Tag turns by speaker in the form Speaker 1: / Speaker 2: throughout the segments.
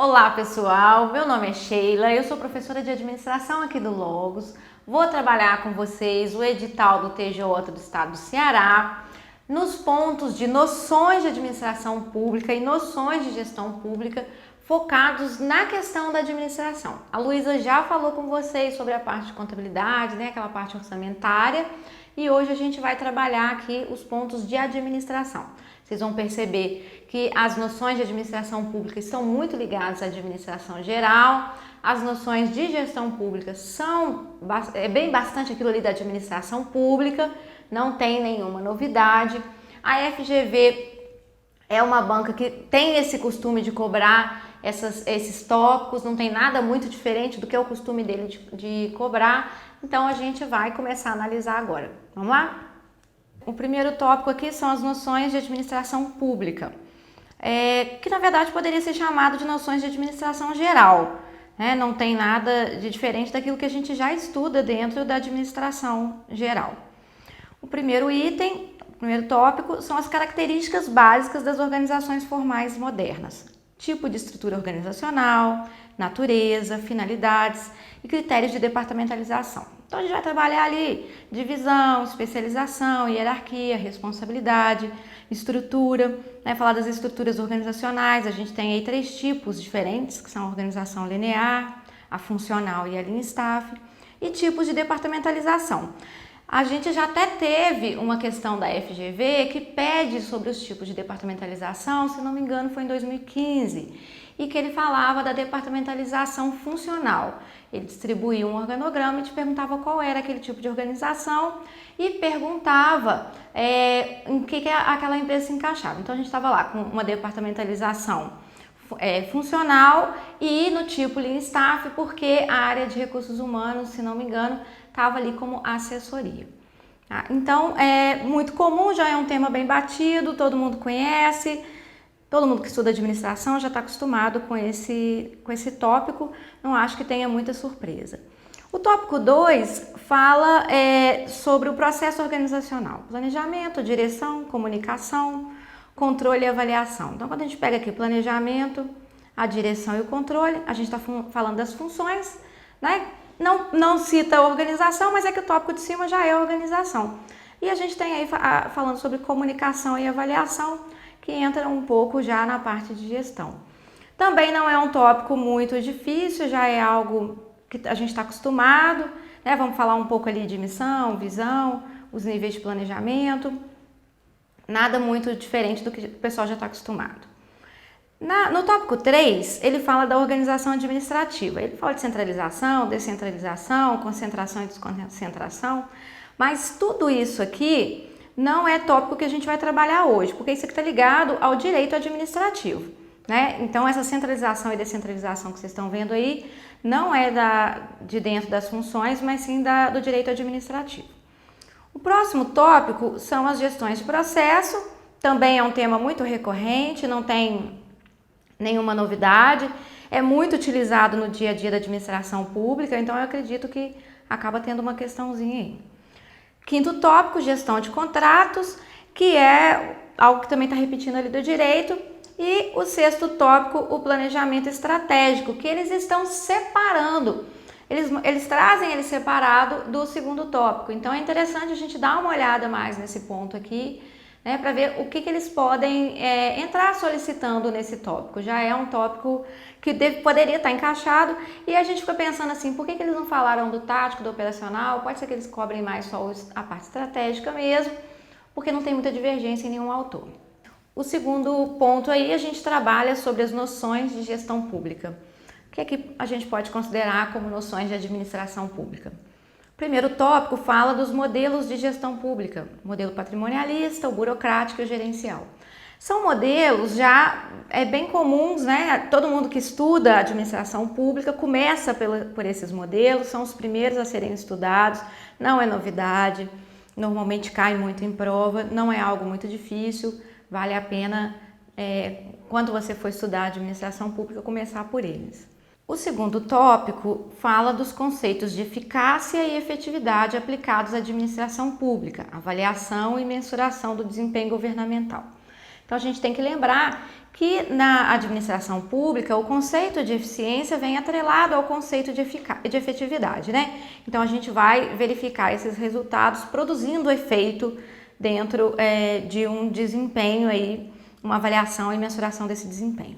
Speaker 1: Olá pessoal, meu nome é Sheila, eu sou professora de administração aqui do Logos. Vou trabalhar com vocês o edital do TJ do Estado do Ceará nos pontos de noções de administração pública e noções de gestão pública focados na questão da administração. A Luísa já falou com vocês sobre a parte de contabilidade, aquela parte orçamentária, e hoje a gente vai trabalhar aqui os pontos de administração. Vocês vão perceber que as noções de administração pública estão muito ligadas à administração geral, as noções de gestão pública são bem bastante aquilo ali da administração pública, não tem nenhuma novidade. A FGV é uma banca que tem esse costume de cobrar esses tópicos, não tem nada muito diferente do que é o costume dele de cobrar, então a gente vai começar a analisar agora. Vamos lá? O primeiro tópico aqui são as noções de administração pública, que na verdade poderia ser chamado de noções de administração geral, não tem nada de diferente daquilo que a gente já estuda dentro da administração geral. O primeiro item, o primeiro tópico, são as características básicas das organizações formais modernas. Tipo de estrutura organizacional, natureza, finalidades e critérios de departamentalização. Então a gente vai trabalhar ali divisão, especialização, hierarquia, responsabilidade, estrutura, falar das estruturas organizacionais. A gente tem aí 3 tipos diferentes, que são a organização linear, a funcional e a lean staff, e tipos de departamentalização. A gente já até teve uma questão da FGV que pede sobre os tipos de departamentalização, se não me engano foi em 2015, e que ele falava da departamentalização funcional. Ele distribuía um organograma e te perguntava qual era aquele tipo de organização e perguntava em que aquela empresa se encaixava. Então a gente estava lá com uma departamentalização funcional e no tipo Lean Staff, porque a área de recursos humanos, se não me engano, estava ali como assessoria. Então é muito comum, já é um tema bem batido, todo mundo conhece. Todo mundo que estuda administração já está acostumado com esse tópico, não acho que tenha muita surpresa. O tópico 2 fala sobre o processo organizacional, planejamento, direção, comunicação, controle e avaliação. Então, quando a gente pega aqui planejamento, a direção e o controle, a gente está falando das funções, Não cita a organização, mas é que o tópico de cima já é a organização. E a gente tem aí falando sobre comunicação e avaliação, que entra um pouco já na parte de gestão. Também não é um tópico muito difícil, já é algo que a gente está acostumado, Vamos falar um pouco ali de missão, visão, os níveis de planejamento, nada muito diferente do que o pessoal já está acostumado. No tópico 3, ele fala da organização administrativa. Ele fala de centralização, descentralização, concentração e desconcentração, mas tudo isso aqui não é tópico que a gente vai trabalhar hoje, porque isso aqui está ligado ao direito administrativo, Então, essa centralização e descentralização que vocês estão vendo aí não é de dentro das funções, mas sim do direito administrativo. O próximo tópico são as gestões de processo, também é um tema muito recorrente, não tem nenhuma novidade, é muito utilizado no dia a dia da administração pública, então eu acredito que acaba tendo uma questãozinha aí. Quinto tópico, gestão de contratos, que é algo que também está repetindo ali do direito. E o sexto tópico, o planejamento estratégico, que eles estão separando. Eles trazem ele separado do segundo tópico. Então é interessante a gente dar uma olhada mais nesse ponto aqui, para ver o que eles podem entrar solicitando nesse tópico. Já é um tópico que poderia estar encaixado e a gente fica pensando assim, por que eles não falaram do tático, do operacional? Pode ser que eles cobrem mais só a parte estratégica mesmo, porque não tem muita divergência em nenhum autor. O segundo ponto aí, a gente trabalha sobre as noções de gestão pública. O que é que a gente pode considerar como noções de administração pública? O primeiro tópico fala dos modelos de gestão pública, o modelo patrimonialista, o burocrático e o gerencial. São modelos já bem comuns, Todo mundo que estuda administração pública começa por esses modelos, são os primeiros a serem estudados, não é novidade, normalmente cai muito em prova, não é algo muito difícil, vale a pena, quando você for estudar administração pública, começar por eles. O segundo tópico fala dos conceitos de eficácia e efetividade aplicados à administração pública, avaliação e mensuração do desempenho governamental. Então a gente tem que lembrar que na administração pública o conceito de eficiência vem atrelado ao conceito de efetividade, né? Então a gente vai verificar esses resultados produzindo efeito dentro de um desempenho aí, uma avaliação e mensuração desse desempenho.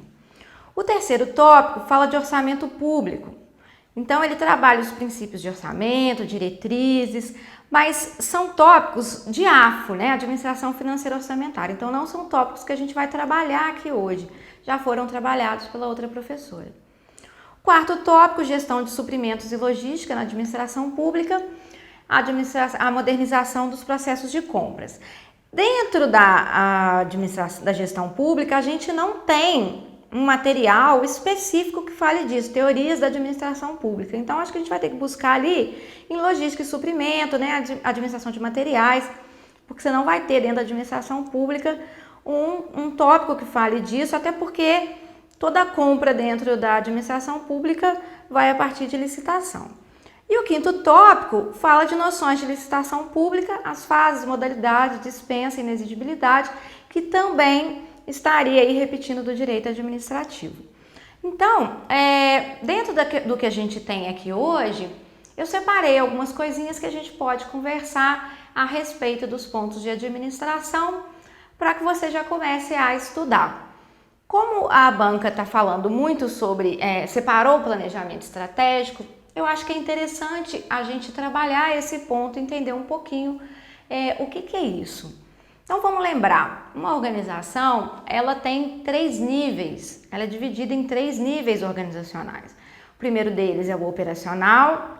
Speaker 1: O terceiro tópico fala de orçamento público. Então ele trabalha os princípios de orçamento, diretrizes, mas são tópicos de AFO, né? Administração Financeira Orçamentária. Então não são tópicos que a gente vai trabalhar aqui hoje, já foram trabalhados pela outra professora. Quarto tópico, gestão de suprimentos e logística na administração pública, a modernização dos processos de compras. Dentro da gestão pública, a gente não tem um material específico que fale disso, teorias da administração pública. Então, acho que a gente vai ter que buscar ali em logística e suprimento, né, administração de materiais, porque você não vai ter dentro da administração pública um tópico que fale disso, até porque toda compra dentro da administração pública vai a partir de licitação. E o quinto tópico fala de noções de licitação pública, as fases, modalidades, dispensa e inexigibilidade, que também estaria aí repetindo do direito administrativo. Então, dentro do que a gente tem aqui hoje, eu separei algumas coisinhas que a gente pode conversar a respeito dos pontos de administração para que você já comece a estudar. Como a banca está falando muito sobre, separou o planejamento estratégico, eu acho que é interessante a gente trabalhar esse ponto, entender um pouquinho o que é isso. Então vamos lembrar, uma organização, ela tem 3 níveis, ela é dividida em 3 níveis organizacionais. O primeiro deles é o operacional,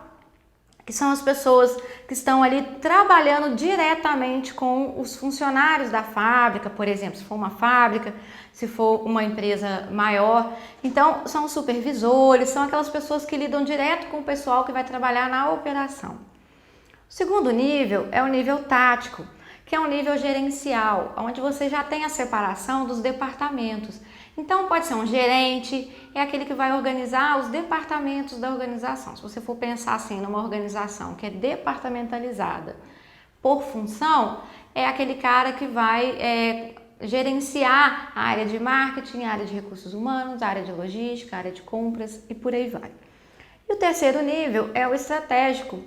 Speaker 1: que são as pessoas que estão ali trabalhando diretamente com os funcionários da fábrica, por exemplo, se for uma fábrica, se for uma empresa maior. Então, são os supervisores, são aquelas pessoas que lidam direto com o pessoal que vai trabalhar na operação. O segundo nível é o nível tático, que é um nível gerencial, onde você já tem a separação dos departamentos. Então, pode ser um gerente, é aquele que vai organizar os departamentos da organização. Se você for pensar assim numa organização que é departamentalizada por função, é aquele cara que vai gerenciar a área de marketing, a área de recursos humanos, a área de logística, a área de compras e por aí vai. E o terceiro nível é o estratégico,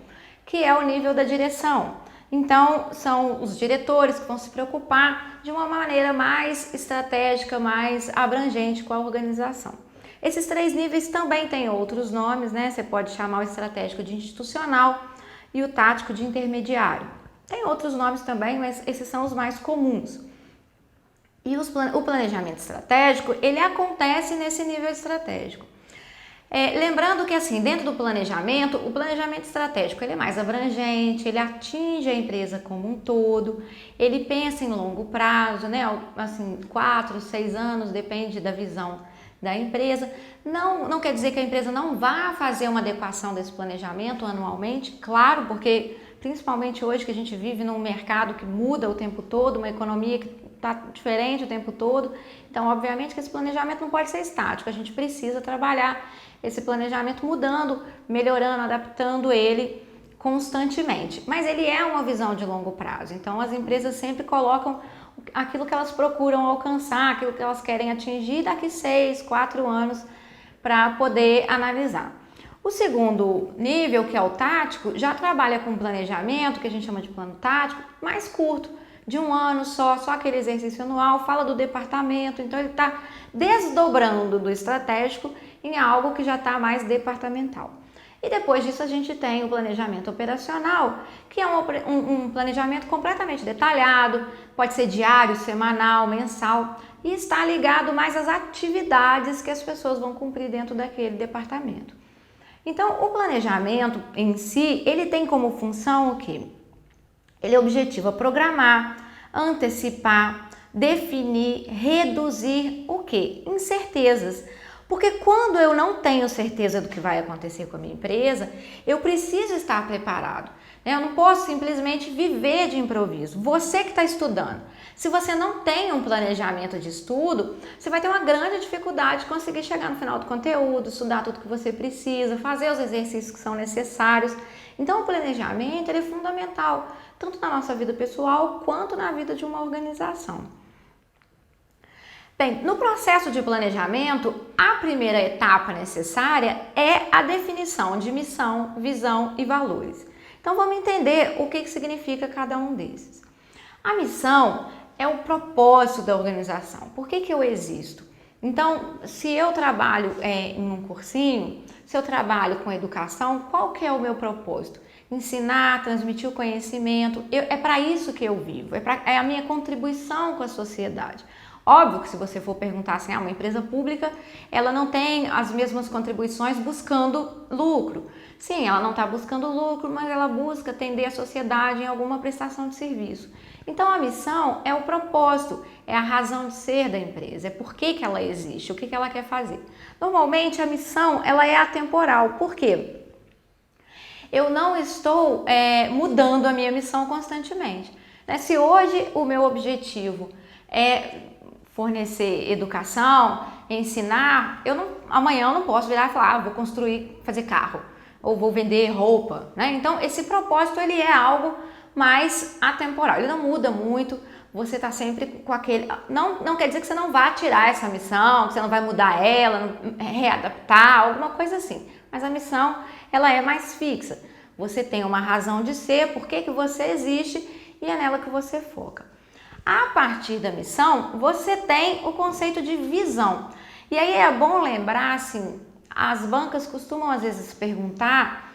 Speaker 1: que é o nível da direção. Então, são os diretores que vão se preocupar de uma maneira mais estratégica, mais abrangente com a organização. Esses 3 níveis também têm outros nomes, né? Você pode chamar o estratégico de institucional e o tático de intermediário. Tem outros nomes também, mas esses são os mais comuns. E o planejamento estratégico, ele acontece nesse nível estratégico. Lembrando que assim, dentro do planejamento, o planejamento estratégico ele é mais abrangente, ele atinge a empresa como um todo, ele pensa em longo prazo, né? Assim, 4, 6 anos, depende da visão da empresa. Não quer dizer que a empresa não vá fazer uma adequação desse planejamento anualmente, claro, porque principalmente hoje que a gente vive num mercado que muda o tempo todo, uma economia que está diferente o tempo todo, então obviamente que esse planejamento não pode ser estático, a gente precisa trabalhar esse planejamento mudando, melhorando, adaptando ele constantemente. Mas ele é uma visão de longo prazo, então as empresas sempre colocam aquilo que elas procuram alcançar, aquilo que elas querem atingir daqui 6, 4 anos para poder analisar. O segundo nível, que é o tático, já trabalha com planejamento, que a gente chama de plano tático, mais curto, de 1 ano só aquele exercício anual, fala do departamento, então ele está desdobrando do estratégico em algo que já está mais departamental. E depois disso a gente tem o planejamento operacional, que é um planejamento completamente detalhado, pode ser diário, semanal, mensal, e está ligado mais às atividades que as pessoas vão cumprir dentro daquele departamento. Então, o planejamento em si, ele tem como função o quê? Ele objetiva programar, antecipar, definir, reduzir o quê? Incertezas. Porque quando eu não tenho certeza do que vai acontecer com a minha empresa, eu preciso estar preparado. Eu não posso simplesmente viver de improviso. Você que está estudando, se você não tem um planejamento de estudo, você vai ter uma grande dificuldade de conseguir chegar no final do conteúdo, estudar tudo que você precisa, fazer os exercícios que são necessários. Então, o planejamento ele é fundamental, tanto na nossa vida pessoal quanto na vida de uma organização. Bem, no processo de planejamento, a primeira etapa necessária é a definição de missão, visão e valores. Então vamos entender o que significa cada um desses. A missão é o propósito da organização. Por que eu existo? Então, se eu trabalho em um cursinho, se eu trabalho com educação, qual que é o meu propósito? Ensinar, transmitir o conhecimento, é para isso que eu vivo, é a minha contribuição com a sociedade. Óbvio que se você for perguntar assim, uma empresa pública, ela não tem as mesmas contribuições buscando lucro. Sim, ela não está buscando lucro, mas ela busca atender a sociedade em alguma prestação de serviço. Então a missão é o propósito, é a razão de ser da empresa, é por que ela existe, o que ela quer fazer. Normalmente a missão ela é atemporal, por quê? Eu não estou mudando a minha missão constantemente. Se hoje o meu objetivo é fornecer educação, ensinar, amanhã eu não posso virar e falar, vou construir, fazer carro, ou vou vender roupa, né? Então esse propósito ele é algo mais atemporal, ele não muda muito, você está sempre com aquele, não quer dizer que você não vá tirar essa missão, que você não vai mudar ela, readaptar, alguma coisa assim, mas a missão ela é mais fixa, você tem uma razão de ser, por que você existe e é nela que você foca. A partir da missão, você tem o conceito de visão. E aí é bom lembrar, assim, as bancas costumam às vezes perguntar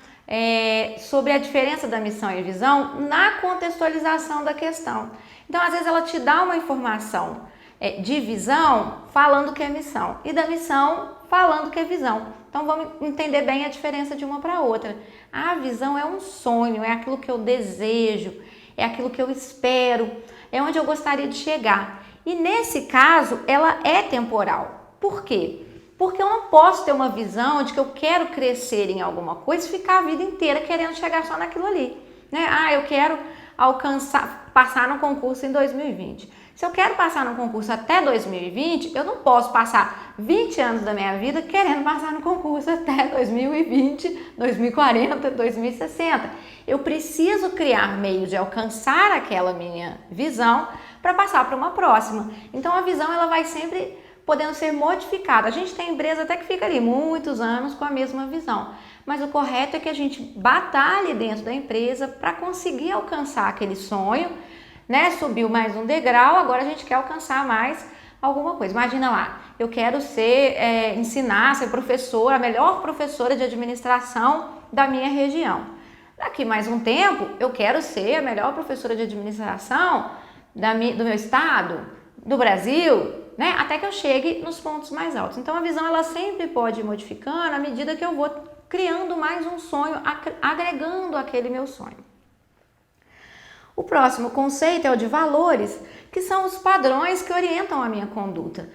Speaker 1: sobre a diferença da missão e visão na contextualização da questão. Então, às vezes ela te dá uma informação de visão falando que é missão e da missão falando que é visão. Então, vamos entender bem a diferença de uma para outra. A visão é um sonho, é aquilo que eu desejo, é aquilo que eu espero, é onde eu gostaria de chegar. E nesse caso, ela é temporal. Por quê? Porque eu não posso ter uma visão de que eu quero crescer em alguma coisa e ficar a vida inteira querendo chegar só naquilo ali, né? Eu quero passar no concurso em 2020. Se eu quero passar no concurso até 2020, eu não posso passar 20 anos da minha vida querendo passar no concurso até 2020, 2040, 2060. Eu preciso criar meios de alcançar aquela minha visão para passar para uma próxima. Então a visão ela vai sempre podendo ser modificada. A gente tem empresa até que fica ali muitos anos com a mesma visão, mas o correto é que a gente batalhe dentro da empresa para conseguir alcançar aquele sonho, né? Subiu mais um degrau, agora a gente quer alcançar mais alguma coisa. Imagina lá, eu quero ensinar, ser professora, a melhor professora de administração da minha região. Daqui mais um tempo, eu quero ser a melhor professora de administração do meu estado, do Brasil, né? Até que eu chegue nos pontos mais altos. Então a visão ela sempre pode ir modificando à medida que eu vou criando mais um sonho, agregando aquele meu sonho. O próximo conceito é o de valores, que são os padrões que orientam a minha conduta.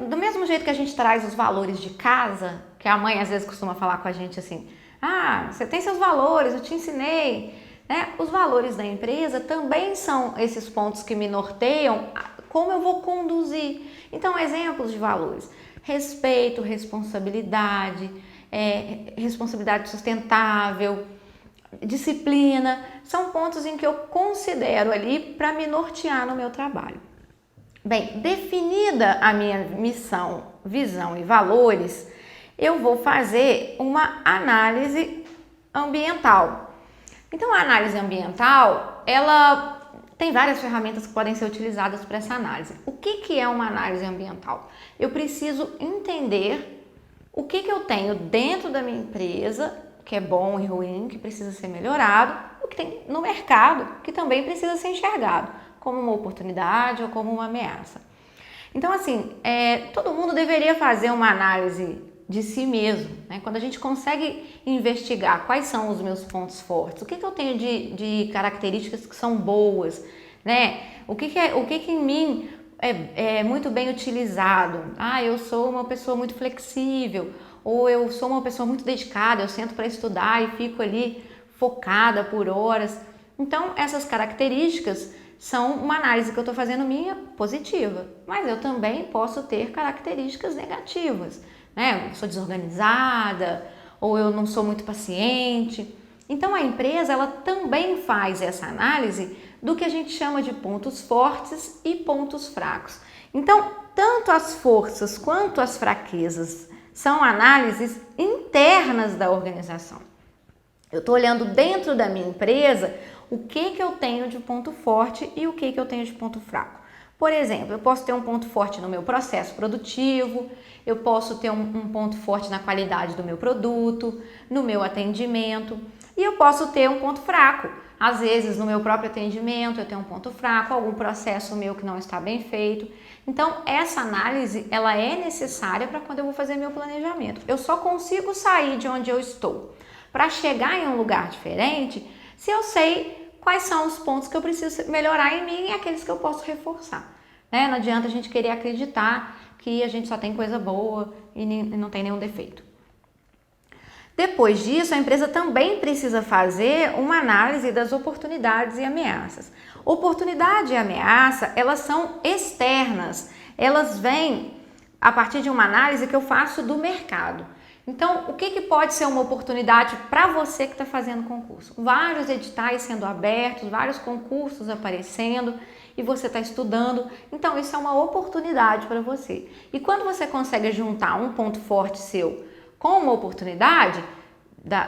Speaker 1: Do mesmo jeito que a gente traz os valores de casa, que a mãe às vezes costuma falar com a gente assim, você tem seus valores, eu te ensinei. Os valores da empresa também são esses pontos que me norteiam como eu vou conduzir. Então, exemplos de valores: respeito, responsabilidade, responsabilidade sustentável, disciplina, são pontos em que eu considero ali para me nortear no meu trabalho. Bem, definida a minha missão, visão e valores, eu vou fazer uma análise ambiental. Então, a análise ambiental, ela tem várias ferramentas que podem ser utilizadas para essa análise. O que é uma análise ambiental? Eu preciso entender o que eu tenho dentro da minha empresa, que é bom e ruim, que precisa ser melhorado, o que tem no mercado, que também precisa ser enxergado como uma oportunidade ou como uma ameaça. Então, assim, todo mundo deveria fazer uma análise de si mesmo, né? Quando a gente consegue investigar quais são os meus pontos fortes, o que eu tenho de características que são boas, né? O que em mim é muito bem utilizado. Eu sou uma pessoa muito flexível, ou eu sou uma pessoa muito dedicada, eu sento para estudar e fico ali focada por horas. Então, essas características são uma análise que eu estou fazendo minha positiva, mas eu também posso ter características negativas, né? Eu sou desorganizada, ou eu não sou muito paciente. Então, a empresa ela também faz essa análise do que a gente chama de pontos fortes e pontos fracos. Então, tanto as forças quanto as fraquezas são análises internas da organização. Eu estou olhando dentro da minha empresa o que eu tenho de ponto forte e o que eu tenho de ponto fraco. Por exemplo, eu posso ter um ponto forte no meu processo produtivo, eu posso ter um ponto forte na qualidade do meu produto, no meu atendimento, e eu posso ter um ponto fraco. Às vezes, no meu próprio atendimento, eu tenho um ponto fraco, algum processo meu que não está bem feito. Então, essa análise, ela é necessária para quando eu vou fazer meu planejamento. Eu só consigo sair de onde eu estou para chegar em um lugar diferente se eu sei quais são os pontos que eu preciso melhorar em mim e aqueles que eu posso reforçar. Né? Não adianta a gente querer acreditar que a gente só tem coisa boa e não tem nenhum defeito. Depois disso, a empresa também precisa fazer uma análise das oportunidades e ameaças. Oportunidade e ameaça, elas são externas, elas vêm a partir de uma análise que eu faço do mercado. Então, o que pode ser uma oportunidade para você que está fazendo concurso? Vários editais sendo abertos, vários concursos aparecendo e você está estudando. Então, isso é uma oportunidade para você. E quando você consegue juntar um ponto forte seu com uma oportunidade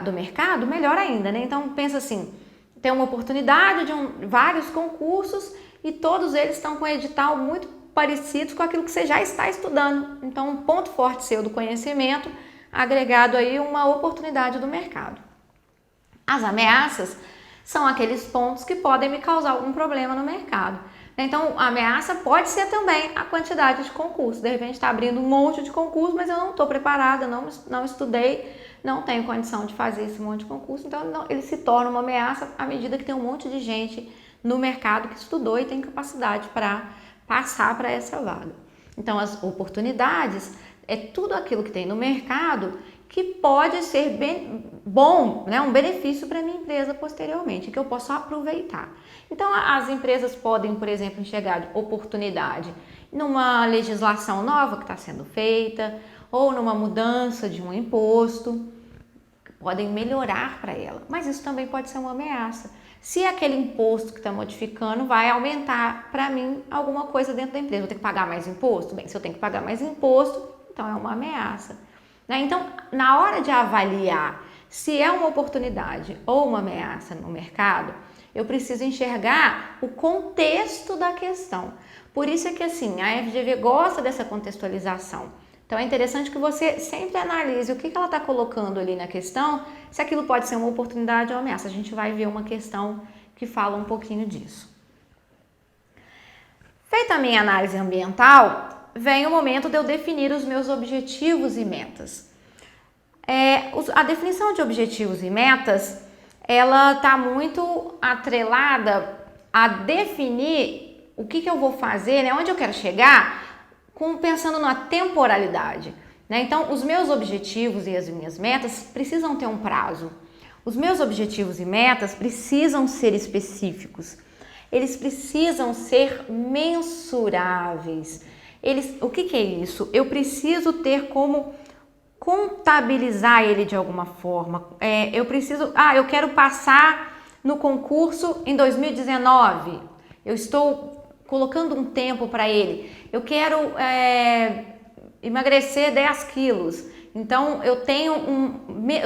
Speaker 1: do mercado, melhor ainda, né? Então, pensa assim, tem uma oportunidade de vários concursos e todos eles estão com edital muito parecidos com aquilo que você já está estudando. Então, um ponto forte seu do conhecimento agregado aí uma oportunidade do mercado. As ameaças são aqueles pontos que podem me causar algum problema no mercado. Então, a ameaça pode ser também a quantidade de concursos. De repente está abrindo um monte de concursos, mas eu não estou preparada, não estudei, não tenho condição de fazer esse monte de concurso. Então, ele se torna uma ameaça à medida que tem um monte de gente no mercado que estudou e tem capacidade para passar para essa vaga. Então, as oportunidades é tudo aquilo que tem no mercado que pode ser bem bom, né? Um benefício para a minha empresa posteriormente, que eu posso aproveitar. Então, as empresas podem, por exemplo, enxergar oportunidade numa legislação nova que está sendo feita ou numa mudança de um imposto, podem melhorar para ela, mas isso também pode ser uma ameaça. Se aquele imposto que está modificando vai aumentar para mim alguma coisa dentro da empresa, eu vou ter que pagar mais imposto? Bem, se eu tenho que pagar mais imposto, então é uma ameaça. Então, na hora de avaliar se é uma oportunidade ou uma ameaça no mercado, eu preciso enxergar o contexto da questão. Por isso é que assim, a FGV gosta dessa contextualização. Então é interessante que você sempre analise o que ela está colocando ali na questão, se aquilo pode ser uma oportunidade ou uma ameaça. A gente vai ver uma questão que fala um pouquinho disso. Feita a minha análise ambiental, vem o momento de eu definir os meus objetivos e metas. A definição de objetivos e metas, ela está muito atrelada a definir o que eu vou fazer, né, onde eu quero chegar, pensando na temporalidade. Né? Então, os meus objetivos e as minhas metas precisam ter um prazo. Os meus objetivos e metas precisam ser específicos. Eles precisam ser mensuráveis. O que é isso? Eu preciso ter como contabilizar ele de alguma forma. Eu quero passar no concurso em 2019. Eu estou colocando um tempo para ele. Eu quero emagrecer 10 quilos. Então, eu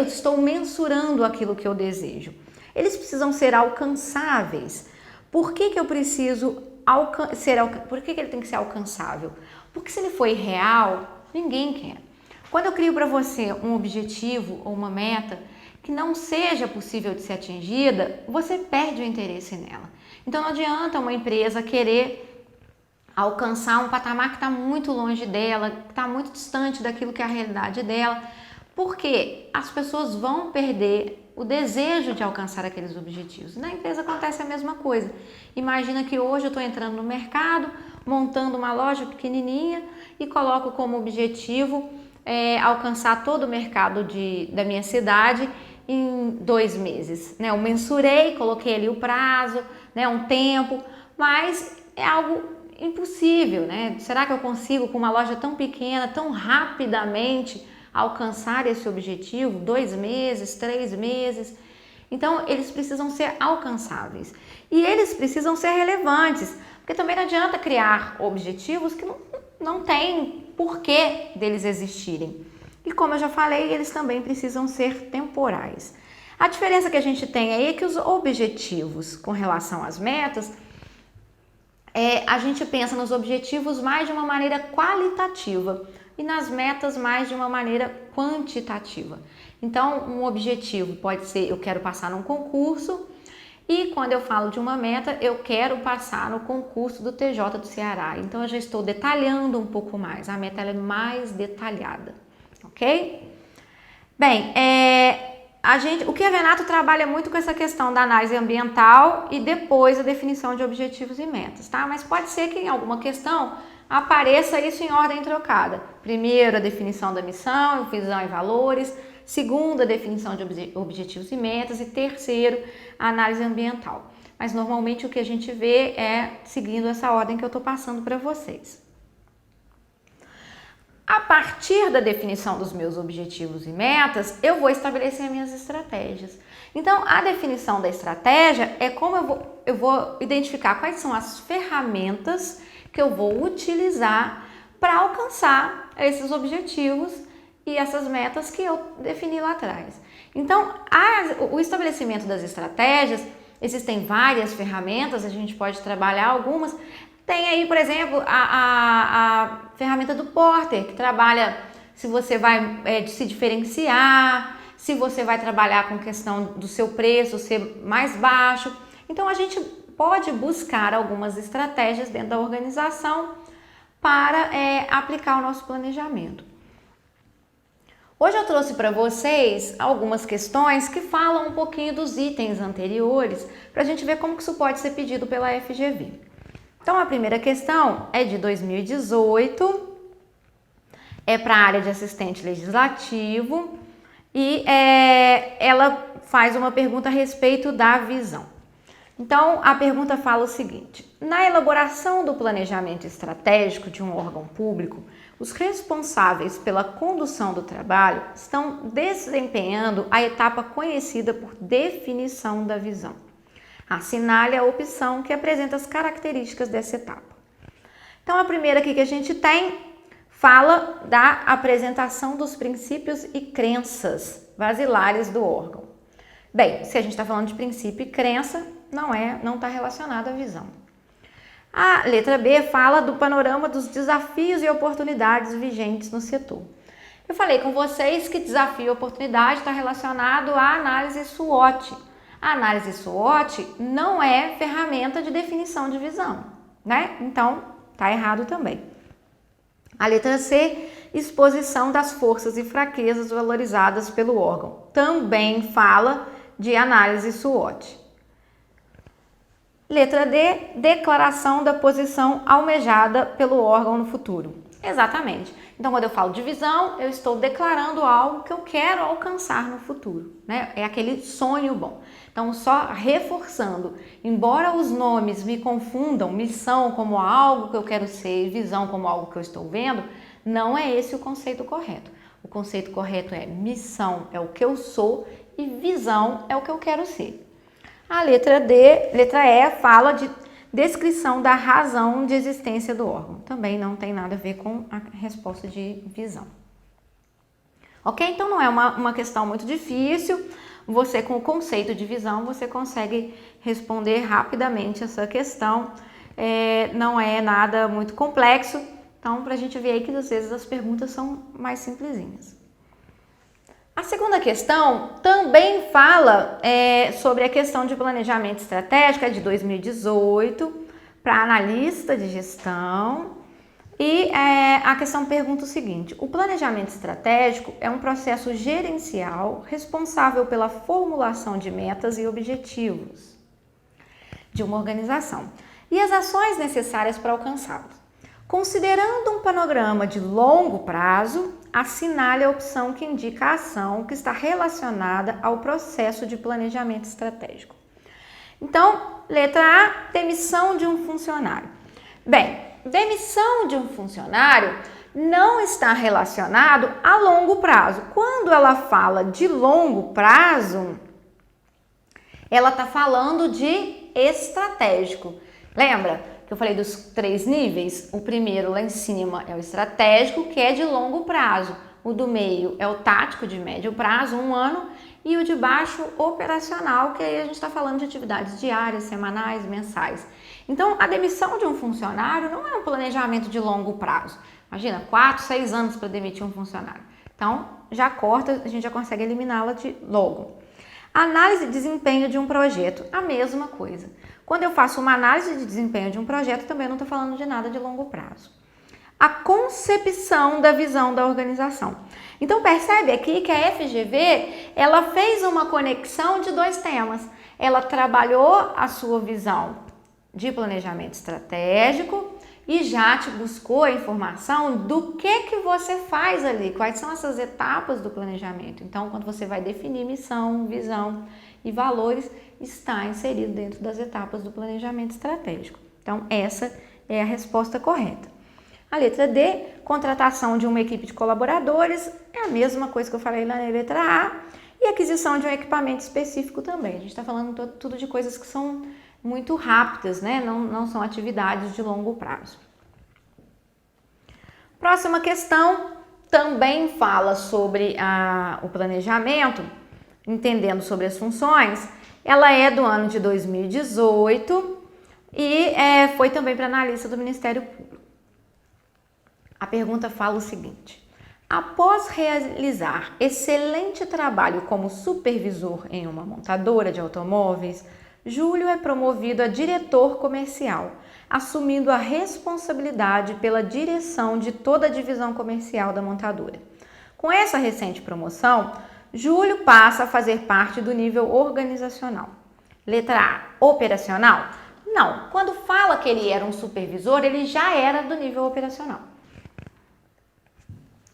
Speaker 1: estou mensurando aquilo que eu desejo. Eles precisam ser alcançáveis. Por que eu preciso por que ele tem que ser alcançável? Porque se ele for irreal, ninguém quer. Quando eu crio para você um objetivo ou uma meta que não seja possível de ser atingida, você perde o interesse nela. Então não adianta uma empresa querer alcançar um patamar que está muito longe dela, que está muito distante daquilo que é a realidade dela, porque as pessoas vão perder o desejo de alcançar aqueles objetivos. Na empresa acontece a mesma coisa. Imagina que hoje eu estou entrando no mercado, montando uma loja pequenininha e coloco como objetivo alcançar todo o mercado da minha cidade em 2 meses. Né? Eu mensurei, coloquei ali o prazo, né, um tempo, mas é algo impossível. Né? Será que eu consigo, com uma loja tão pequena, tão rapidamente, alcançar esse objetivo? 2 meses, 3 meses? Então, eles precisam ser alcançáveis e eles precisam ser relevantes, porque também não adianta criar objetivos que não tem porquê deles existirem. E como eu já falei, eles também precisam ser temporais. A diferença que a gente tem aí é que os objetivos com relação às metas, a gente pensa nos objetivos mais de uma maneira qualitativa e nas metas mais de uma maneira quantitativa. Então, um objetivo pode ser: eu quero passar num concurso, e quando eu falo de uma meta, eu quero passar no concurso do TJ do Ceará. Então, eu já estou detalhando um pouco mais. A meta ela é mais detalhada, ok? Bem, o Kevenato trabalha muito com essa questão da análise ambiental e depois a definição de objetivos e metas, tá? Mas pode ser que em alguma questão apareça isso em ordem trocada. Primeiro, a definição da missão, visão e valores. Segundo, a definição de objetivos e metas. E terceiro, a análise ambiental. Mas normalmente o que a gente vê é seguindo essa ordem que eu estou passando para vocês. A partir da definição dos meus objetivos e metas, eu vou estabelecer minhas estratégias. Então, a definição da estratégia é como eu vou identificar quais são as ferramentas que eu vou utilizar para alcançar esses objetivos e essas metas que eu defini lá atrás. Então, o estabelecimento das estratégias, existem várias ferramentas, a gente pode trabalhar algumas. Tem aí, por exemplo, a ferramenta do Porter, que trabalha se você vai se diferenciar, se você vai trabalhar com questão do seu preço ser mais baixo. Então, a gente pode buscar algumas estratégias dentro da organização para aplicar o nosso planejamento. Hoje eu trouxe para vocês algumas questões que falam um pouquinho dos itens anteriores, para a gente ver como que isso pode ser pedido pela FGV. Então, a primeira questão é de 2018, é para a área de assistente legislativo e ela faz uma pergunta a respeito da visão. Então, a pergunta fala o seguinte: na elaboração do planejamento estratégico de um órgão público, os responsáveis pela condução do trabalho estão desempenhando a etapa conhecida por definição da visão. Assinale a opção que apresenta as características dessa etapa. Então, a primeira aqui que a gente tem fala da apresentação dos princípios e crenças basilares do órgão. Bem, se a gente está falando de princípio e crença, não está relacionado à visão. A letra B fala do panorama dos desafios e oportunidades vigentes no setor. Eu falei com vocês que desafio e oportunidade está relacionado à análise SWOT. A análise SWOT não é ferramenta de definição de visão, né? Então, tá errado também. A letra C, exposição das forças e fraquezas valorizadas pelo órgão. Também fala de análise SWOT. Letra D, declaração da posição almejada pelo órgão no futuro. Exatamente. Então, quando eu falo de visão, eu estou declarando algo que eu quero alcançar no futuro, né? É aquele sonho bom. Então, só reforçando, embora os nomes me confundam, missão como algo que eu quero ser e visão como algo que eu estou vendo, não é esse o conceito correto. O conceito correto é: missão é o que eu sou e visão é o que eu quero ser. A letra E, fala de descrição da razão de existência do órgão. Também não tem nada a ver com a resposta de visão. Ok? Então, não é uma questão muito difícil. Você, com o conceito de visão, você consegue responder rapidamente essa questão. Não é nada muito complexo. Então, para a gente ver aí que às vezes as perguntas são mais simplesinhas. A segunda questão também fala sobre a questão de planejamento estratégico, é de 2018, para analista de gestão. E a questão pergunta o seguinte: o planejamento estratégico é um processo gerencial responsável pela formulação de metas e objetivos de uma organização e as ações necessárias para alcançá-los. Considerando um panorama de longo prazo, assinale a opção que indica a ação que está relacionada ao processo de planejamento estratégico. Então, letra A, demissão de um funcionário. Bem, demissão de um funcionário não está relacionado a longo prazo. Quando ela fala de longo prazo, Ela está falando de estratégico. Lembra que eu falei dos 3 níveis? O primeiro lá em cima é o estratégico, que é de longo prazo. O do meio é o tático, de médio prazo, 1 ano. E o de baixo, operacional, que aí a gente está falando de atividades diárias, semanais, mensais. Então, a demissão de um funcionário não é um planejamento de longo prazo. Imagina, 4, 6 anos para demitir um funcionário. Então, já corta, a gente já consegue eliminá-la de logo. Análise de desempenho de um projeto, a mesma coisa. Quando eu faço uma análise de desempenho de um projeto, também não estou falando de nada de longo prazo. A concepção da visão da organização. Então, percebe aqui que a FGV, ela fez uma conexão de 2 temas. Ela trabalhou a sua visão de planejamento estratégico e já te buscou a informação do que você faz ali, quais são essas etapas do planejamento. Então, quando você vai definir missão, visão e valores, está inserido dentro das etapas do planejamento estratégico. Então, essa é a resposta correta. A letra D, contratação de uma equipe de colaboradores, é a mesma coisa que eu falei lá na letra A, e aquisição de um equipamento específico também. A gente está falando tudo de coisas que são muito rápidas, né? Não são atividades de longo prazo. Próxima questão também fala sobre o planejamento, entendendo sobre as funções. Ela é do ano de 2018 e foi também para analista do Ministério Público. A pergunta fala o seguinte: após realizar excelente trabalho como supervisor em uma montadora de automóveis, Júlio é promovido a diretor comercial, assumindo a responsabilidade pela direção de toda a divisão comercial da montadora. Com essa recente promoção, Júlio passa a fazer parte do nível organizacional. Letra A, operacional? Não, quando fala que ele era um supervisor, ele já era do nível operacional.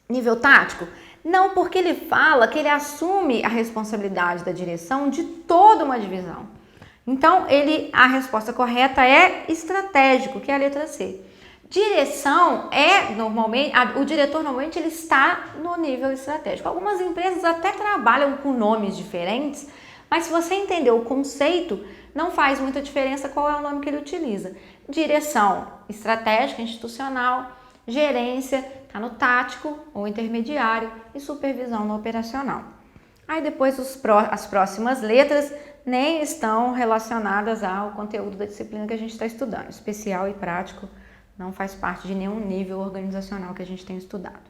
Speaker 1: Nível tático? Não, porque ele fala que ele assume a responsabilidade da direção de toda uma divisão. Então, a resposta correta é estratégico, que é a letra C. Direção o diretor normalmente ele está no nível estratégico. Algumas empresas até trabalham com nomes diferentes, mas se você entender o conceito, não faz muita diferença qual é o nome que ele utiliza. Direção estratégica, institucional, gerência, está no tático ou intermediário e supervisão no operacional. Aí depois as próximas letras nem estão relacionadas ao conteúdo da disciplina que a gente está estudando. Especial e prático não faz parte de nenhum nível organizacional que a gente tem estudado.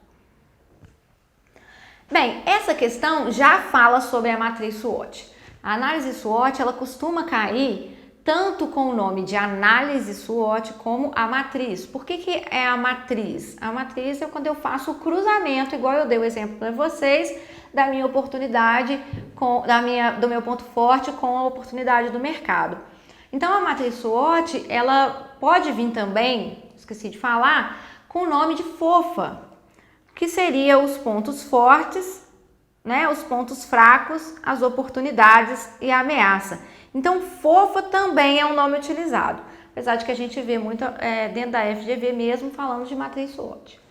Speaker 1: Bem, essa questão já fala sobre a matriz SWOT. A análise SWOT, ela costuma cair tanto com o nome de análise SWOT como a matriz. Por que é a matriz? A matriz é quando eu faço o cruzamento, igual eu dei o exemplo para vocês, da minha oportunidade, do meu ponto forte com a oportunidade do mercado. Então, a matriz SWOT, ela pode vir também, esqueci de falar, com o nome de FOFA, que seria os pontos fortes, né, os pontos fracos, as oportunidades e a ameaça. Então, FOFA também é um nome utilizado, apesar de que a gente vê muito dentro da FGV mesmo falando de matriz SWOT.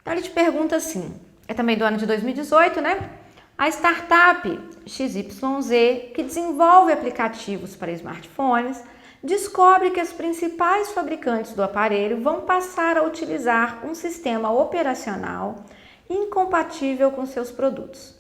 Speaker 1: Então, ele te pergunta assim, é também do ano de 2018, né? A startup XYZ, que desenvolve aplicativos para smartphones, descobre que as principais fabricantes do aparelho vão passar a utilizar um sistema operacional incompatível com seus produtos.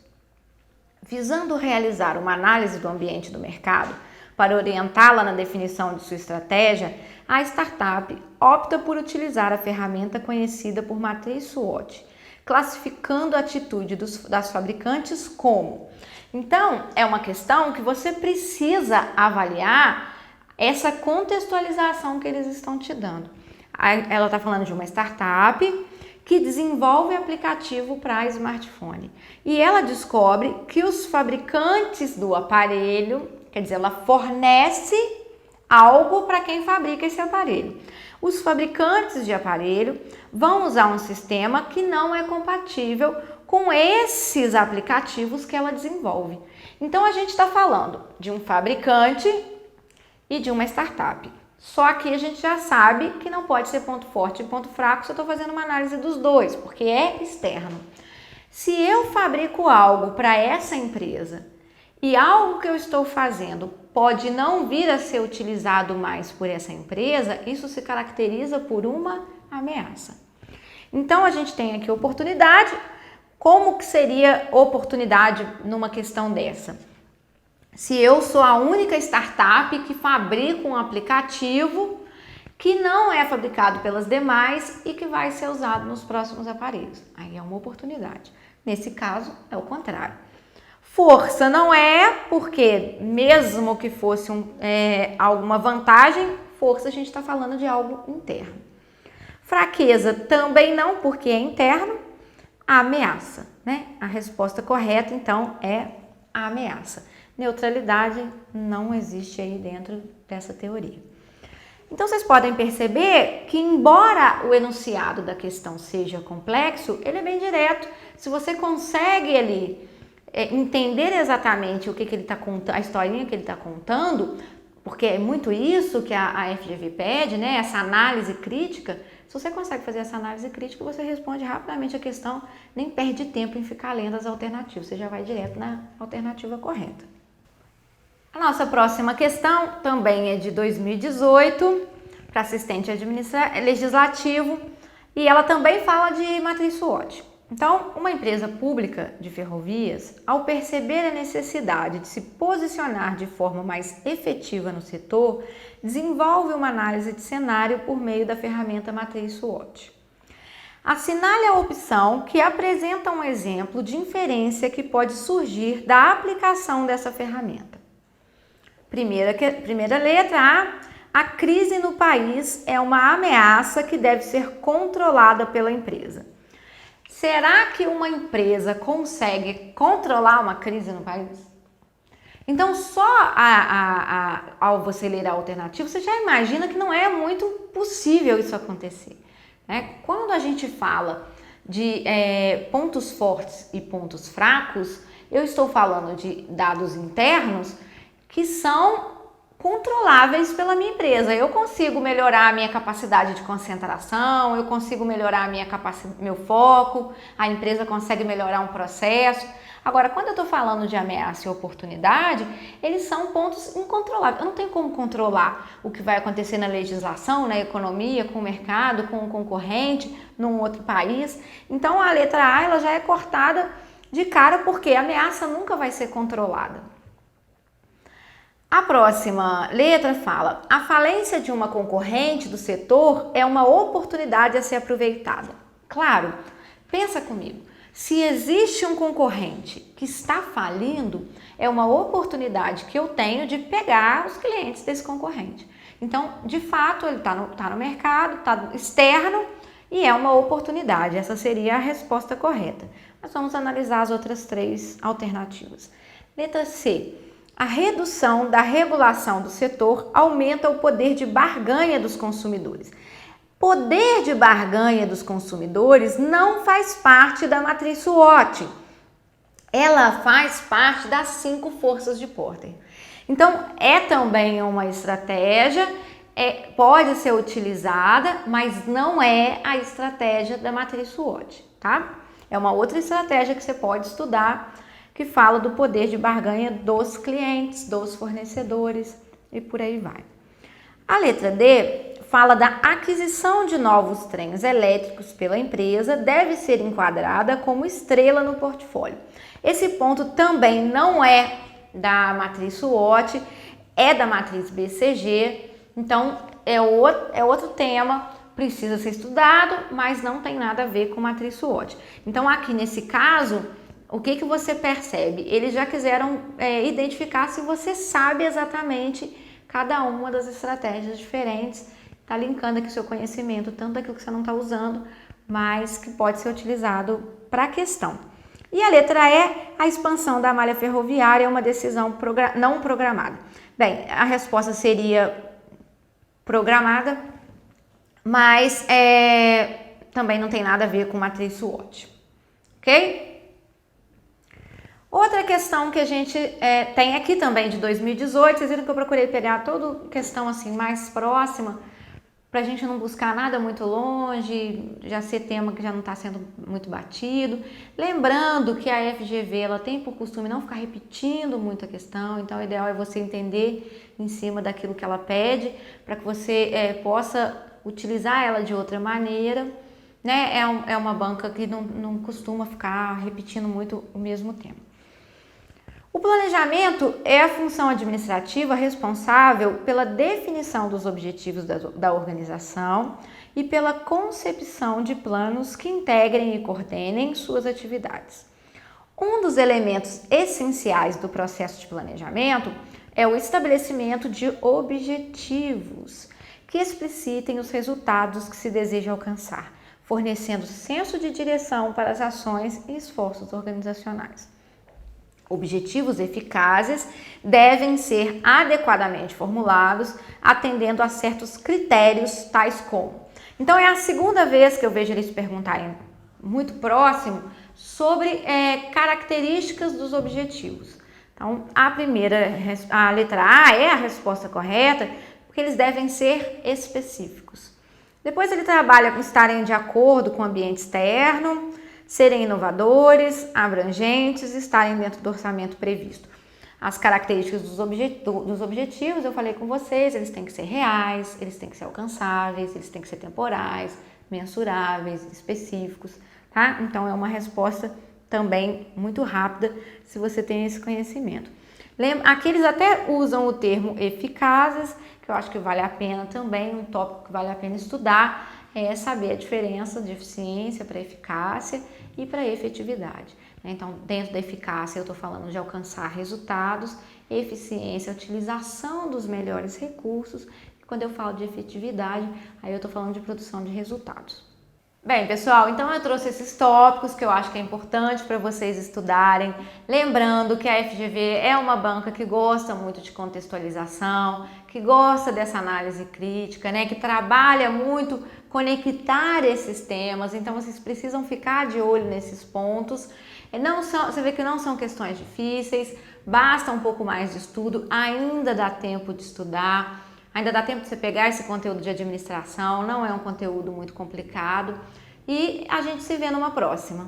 Speaker 1: Visando realizar uma análise do ambiente do mercado para orientá-la na definição de sua estratégia, a startup opta por utilizar a ferramenta conhecida por matriz SWOT, classificando a atitude das fabricantes como. Então, é uma questão que você precisa avaliar essa contextualização que eles estão te dando. Ela está falando de uma startup que desenvolve aplicativo para smartphone. E ela descobre que os fabricantes do aparelho, quer dizer, ela fornece algo para quem fabrica esse aparelho. Os fabricantes de aparelho vão usar um sistema que não é compatível com esses aplicativos que ela desenvolve. Então, a gente está falando de um fabricante e de uma startup. Só que a gente já sabe que não pode ser ponto forte e ponto fraco se eu estou fazendo uma análise dos dois, porque é externo. Se eu fabrico algo para essa empresa e algo que eu estou fazendo pode não vir a ser utilizado mais por essa empresa, isso se caracteriza por uma ameaça. Então a gente tem aqui oportunidade. Como que seria oportunidade numa questão dessa? Se eu sou a única startup que fabrica um aplicativo que não é fabricado pelas demais e que vai ser usado nos próximos aparelhos. Aí é uma oportunidade. Nesse caso, é o contrário. Força não é, porque mesmo que fosse alguma vantagem, força a gente está falando de algo interno. Fraqueza também não, porque é interno. Ameaça, né? A resposta correta, então, é a ameaça. Neutralidade não existe aí dentro dessa teoria. Então, vocês podem perceber que, embora o enunciado da questão seja complexo, ele é bem direto. Se você consegue ali entender exatamente o que ele está contando, a historinha que ele está contando, porque é muito isso que a FGV pede, né? Essa análise crítica. Se você consegue fazer essa análise crítica, você responde rapidamente a questão, nem perde tempo em ficar lendo as alternativas, você já vai direto na alternativa correta. A nossa próxima questão também é de 2018, para assistente legislativo, e ela também fala de matriz SWOT. Então, uma empresa pública de ferrovias, ao perceber a necessidade de se posicionar de forma mais efetiva no setor, desenvolve uma análise de cenário por meio da ferramenta matriz SWOT. Assinale a opção que apresenta um exemplo de inferência que pode surgir da aplicação dessa ferramenta. Primeira letra A crise no país é uma ameaça que deve ser controlada pela empresa. Será que uma empresa consegue controlar uma crise no país? Então, só ao você ler a alternativa, você já imagina que não é muito possível isso acontecer, né? Quando a gente fala de pontos fortes e pontos fracos, eu estou falando de dados internos que são controláveis pela minha empresa. Eu consigo melhorar a minha capacidade de concentração, eu consigo melhorar meu foco, a empresa consegue melhorar um processo. Agora, quando eu estou falando de ameaça e oportunidade, eles são pontos incontroláveis. Eu não tenho como controlar o que vai acontecer na legislação, na economia, com o mercado, com o concorrente, num outro país. Então, a letra A ela já é cortada de cara porque a ameaça nunca vai ser controlada. A próxima letra fala: a falência de uma concorrente do setor é uma oportunidade a ser aproveitada. Claro, pensa comigo. Se existe um concorrente que está falindo, é uma oportunidade que eu tenho de pegar os clientes desse concorrente. Então, de fato, ele está no mercado, está externo e é uma oportunidade. Essa seria a resposta correta. Mas vamos analisar as outras três alternativas. Letra C. A redução da regulação do setor aumenta o poder de barganha dos consumidores. Poder de barganha dos consumidores não faz parte da matriz SWOT. Ela faz parte das 5 forças de Porter. Então, é também uma estratégia, pode ser utilizada, mas não é a estratégia da matriz SWOT, tá? É uma outra estratégia que você pode estudar, que fala do poder de barganha dos clientes, dos fornecedores e por aí vai. A letra D fala da aquisição de novos trens elétricos pela empresa, deve ser enquadrada como estrela no portfólio. Esse ponto também não é da matriz SWOT, é da matriz BCG, então é outro tema, precisa ser estudado, mas não tem nada a ver com matriz SWOT. Então aqui nesse caso, o que você percebe? Eles já quiseram identificar se você sabe exatamente cada uma das estratégias diferentes, está linkando aqui o seu conhecimento, tanto daquilo que você não está usando, mas que pode ser utilizado para a questão. E a letra E, a expansão da malha ferroviária é uma decisão não programada. Bem, a resposta seria programada, mas também não tem nada a ver com matriz SWOT, ok? Outra questão que a gente tem aqui também de 2018, vocês viram que eu procurei pegar toda questão assim mais próxima para a gente não buscar nada muito longe, já ser tema que já não está sendo muito batido. Lembrando que a FGV ela tem por costume não ficar repetindo muito a questão, então o ideal é você entender em cima daquilo que ela pede, para que você possa utilizar ela de outra maneira, né? É uma banca que não costuma ficar repetindo muito o mesmo tema. O planejamento é a função administrativa responsável pela definição dos objetivos da organização e pela concepção de planos que integrem e coordenem suas atividades. Um dos elementos essenciais do processo de planejamento é o estabelecimento de objetivos que explicitem os resultados que se deseja alcançar, fornecendo senso de direção para as ações e esforços organizacionais. Objetivos eficazes devem ser adequadamente formulados, atendendo a certos critérios, tais como. Então, é a segunda vez que eu vejo eles perguntarem muito próximo sobre características dos objetivos. Então, a letra A é a resposta correta, porque eles devem ser específicos. Depois ele trabalha com estarem de acordo com o ambiente externo, serem inovadores, abrangentes e estarem dentro do orçamento previsto. As características dos objetivos, eu falei com vocês, eles têm que ser reais, eles têm que ser alcançáveis, eles têm que ser temporais, mensuráveis, específicos, tá? Então é uma resposta também muito rápida se você tem esse conhecimento. Aqui eles até usam o termo eficazes, que eu acho que vale a pena também, um tópico que vale a pena estudar, é saber a diferença de eficiência para eficácia e para efetividade. Então, dentro da eficácia, eu estou falando de alcançar resultados, eficiência, a utilização dos melhores recursos, e quando eu falo de efetividade, aí eu estou falando de produção de resultados. Bem, pessoal, então eu trouxe esses tópicos que eu acho que é importante para vocês estudarem. Lembrando que a FGV é uma banca que gosta muito de contextualização, que gosta dessa análise crítica, né? Que trabalha muito conectar esses temas. Então vocês precisam ficar de olho nesses pontos. Você vê que não são questões difíceis, basta um pouco mais de estudo, ainda dá tempo de estudar. Ainda dá tempo de você pegar esse conteúdo de administração, não é um conteúdo muito complicado. E a gente se vê numa próxima.